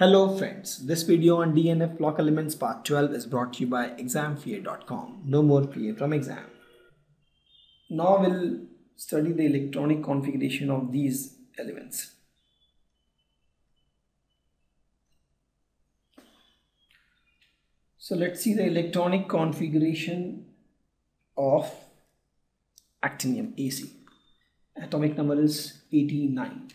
Hello friends, this video on DNF block elements part 12 is brought to you by examfear.com. No more fear from exam. Now we'll study the electronic configuration of these elements. So let's see the electronic configuration of actinium AC. Atomic number is 89.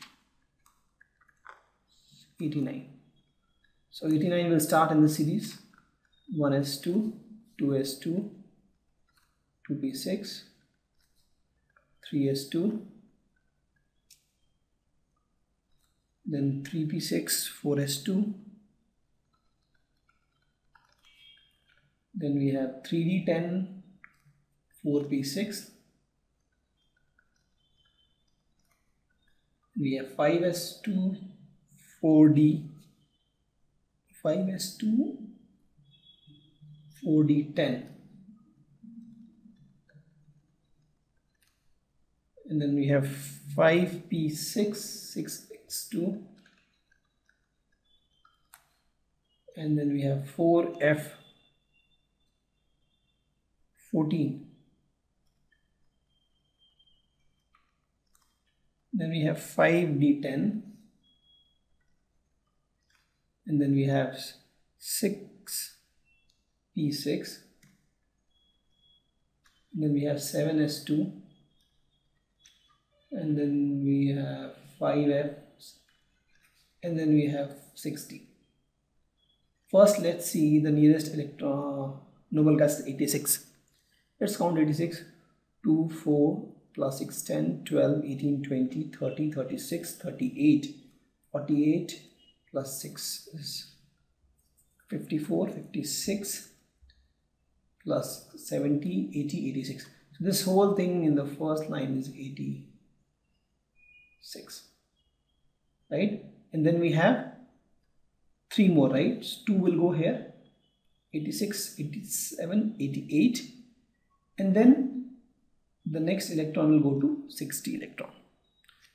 So 89 will start in the series 1s2, 2s2, 2p6, 3s2, then 3p6, 4s2, then we have 3d10, 4p6, we have 5s2, 4d, 5s2, 4d10, and then we have 5p6, 6x2, and then we have 4f14, then we have 5d10, and then we have 6p6, and then we have 7s2, and then we have 5f, and then we have 6d. First, let's see the nearest electron noble gas, 86. Let's count 86. 2, 4, plus 6, 10, 12, 18, 20, 30, 36, 38, 48, plus 6 is 54, 56, plus 70, 80, 86. So this whole thing in the first line is 86, right? And then we have 3 more, right? So 2 will go here, 86, 87, 88, and then the next electron will go to 60 electron.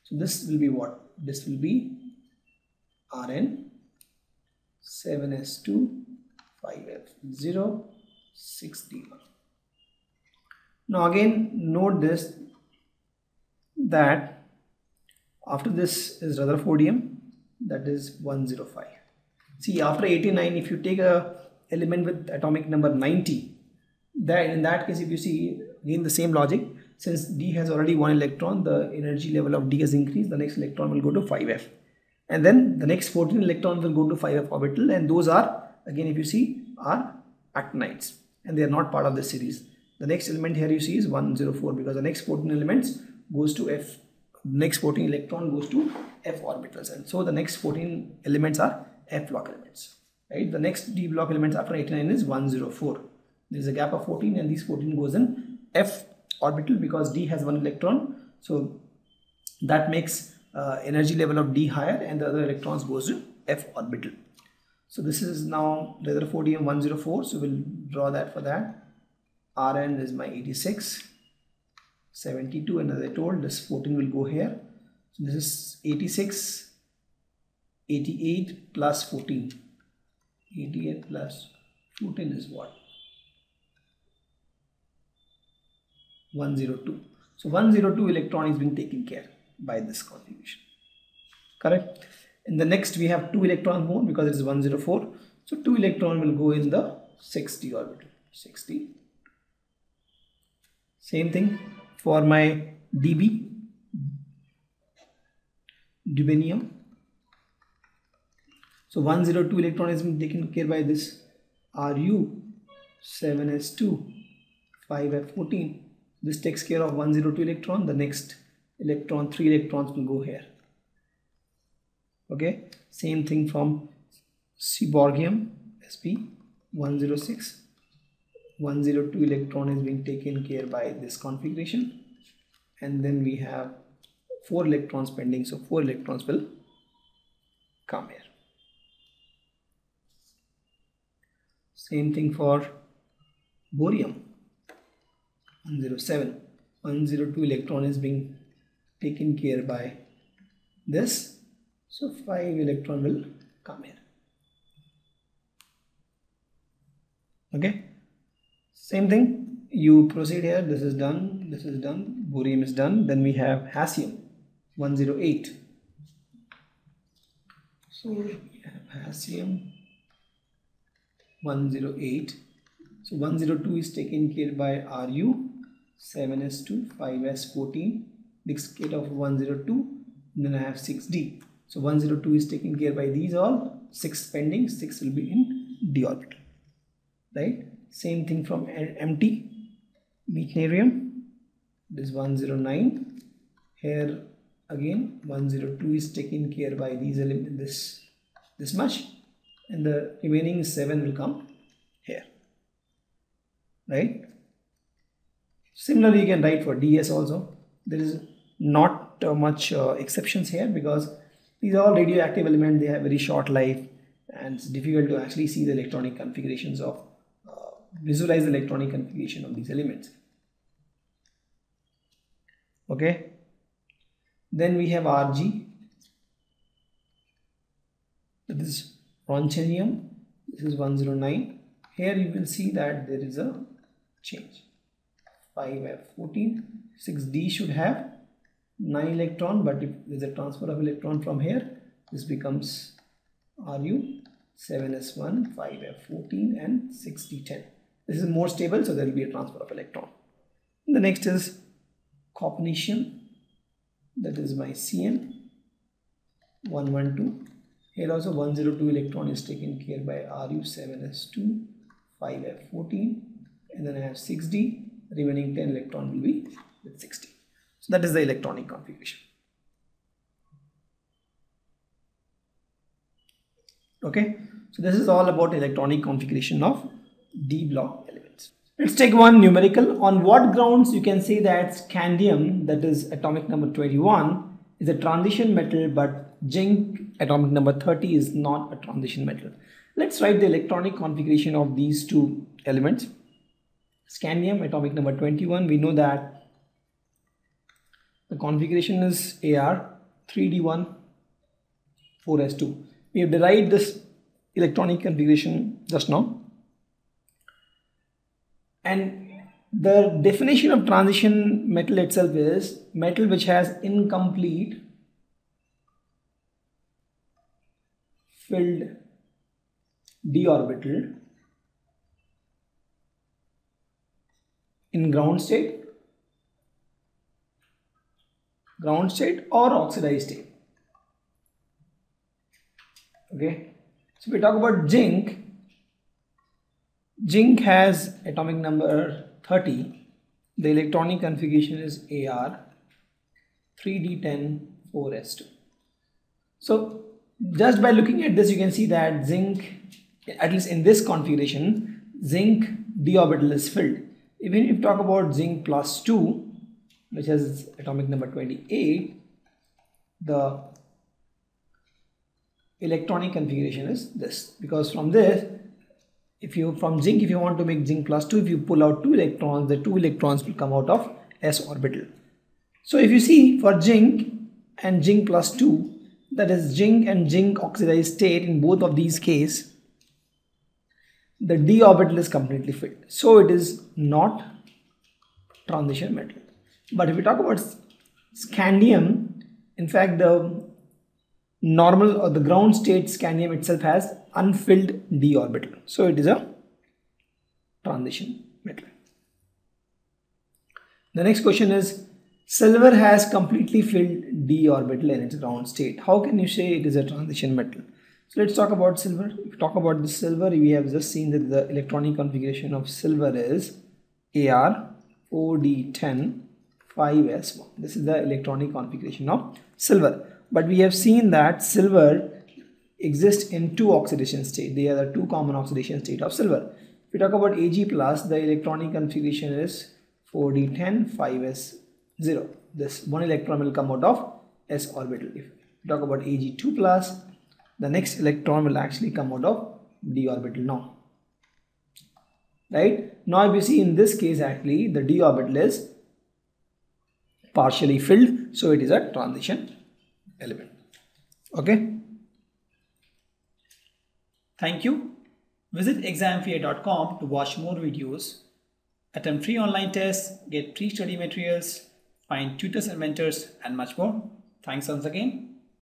So this will be what? This will be Rn, 7s2, 5f0, 6d1. Now again note this, that after this is Rutherfordium, that is 105. See, after 89, if you take a element with atomic number 90, that in that case, if you see again the same logic, since D has already 1 electron, the energy level of D has increased, the next electron will go to 5f. And then the next 14 electrons will go to 5f orbital, and those are, again if you see, are actinides, and they are not part of the series. The next element here you see is 104, because the next 14 elements goes to f, next 14 electron goes to f orbitals, and so the next 14 elements are f block elements, right? The next d block elements after 89 is 104. There is a gap of 14, and these 14 goes in f orbital because D has 1 electron, so that makes energy level of D higher, and the other electrons goes to f orbital. So this is now Rutherfordium 104, so we'll draw that for that. Rn is my 86, 72, and as I told, this 14 will go here. So this is 86, 88 plus 14. 88 plus 14 is what? 102. So 102 electron is being taken care by this configuration, correct? In the next we have 2 electrons more because it is 104, so 2 electron will go in the 60 orbital, 60. Same thing for my Db, dubanium. So 102 electron is being taken care by this Ru, 7s2, 5f14. This takes care of 102 electron. The next electron, 3 electrons will go here. Okay, same thing from seaborgium, sp 106. 102 electron is being taken care by this configuration, and then we have 4 electrons pending, so 4 electrons will come here. Same thing for borium, 107. 102 electron is being taken care by this, so 5 electron will come here. Okay, same thing, you proceed here. This is done, this is done, borium is done. Then we have hassium 108. So we have hassium 108. So 102 is taken care by Ru, 7s2, 5s14, next gate of 102, then I have 6d. So 102 is taken care by these all, 6 pending, 6 will be in d orbital, right? Same thing from empty, meitnerium, this 109, here again 102 is taken care by these elements, this much, and the remaining 7 will come here, right? Similarly you can write for ds also. There is not much exceptions here, because these are all radioactive elements, they have very short life, and it's difficult to actually see the electronic configurations of visualize the electronic configuration of these elements. Okay, then we have Rg, that is rontgenium, this is 109. Here you will see that there is a change, 5f14, 6d should have 9 electron, but if there is a transfer of electron from here, this becomes Ru, 7s1, 5f14 and 6d10. This is more stable, so there will be a transfer of electron. And the next is copernicium, that is my Cn 112. Here also 102 electron is taken care by Ru, 7s2, 5f14, and then I have 6d, remaining 10 electron will be with 6d. So that is the electronic configuration. Okay, so this is all about electronic configuration of d block elements. Let's take one numerical. On what grounds you can say that scandium, that is atomic number 21, is a transition metal, but zinc atomic number 30 is not a transition metal? Let's write the electronic configuration of these two elements. Scandium atomic number 21, we know that the configuration is Ar 3d1 4s2. We have derived this electronic configuration just now, and the definition of transition metal itself is metal which has incomplete filled d orbital in ground state or oxidized state. Okay, so if we talk about zinc has atomic number 30. The electronic configuration is Ar 3d10 4s2. So just by looking at this, you can see that zinc, at least in this configuration, zinc d orbital is filled. Even if you talk about zinc plus 2, which has atomic number 28, the electronic configuration is this, because from this, from zinc, if you want to make zinc plus 2, if you pull out 2 electrons, the 2 electrons will come out of s orbital. So if you see for zinc and zinc plus 2, that is zinc and zinc oxidized state, in both of these cases the d orbital is completely filled, so it is not transition metal. But if we talk about scandium, in fact the normal or the ground state scandium itself has unfilled d orbital, so it is a transition metal. The next question is, silver has completely filled d orbital in its ground state. How can you say it is a transition metal? So let's talk about silver. If we talk about the silver, we have just seen that the electronic configuration of silver is Ar 4d10 5s1. This is the electronic configuration of silver. But we have seen that silver exists in 2 oxidation states. They are the 2 common oxidation states of silver. If we talk about Ag+, the electronic configuration is 4d10 5s0. This one electron will come out of s orbital. If we talk about Ag2+, the next electron will actually come out of d orbital now. Right? Now if you see in this case, actually the d orbital is partially filled, so it is a transition element. Okay, thank you. Visit examfear.com to watch more videos, attempt free online tests, get free study materials, find tutors and mentors, and much more. Thanks once again.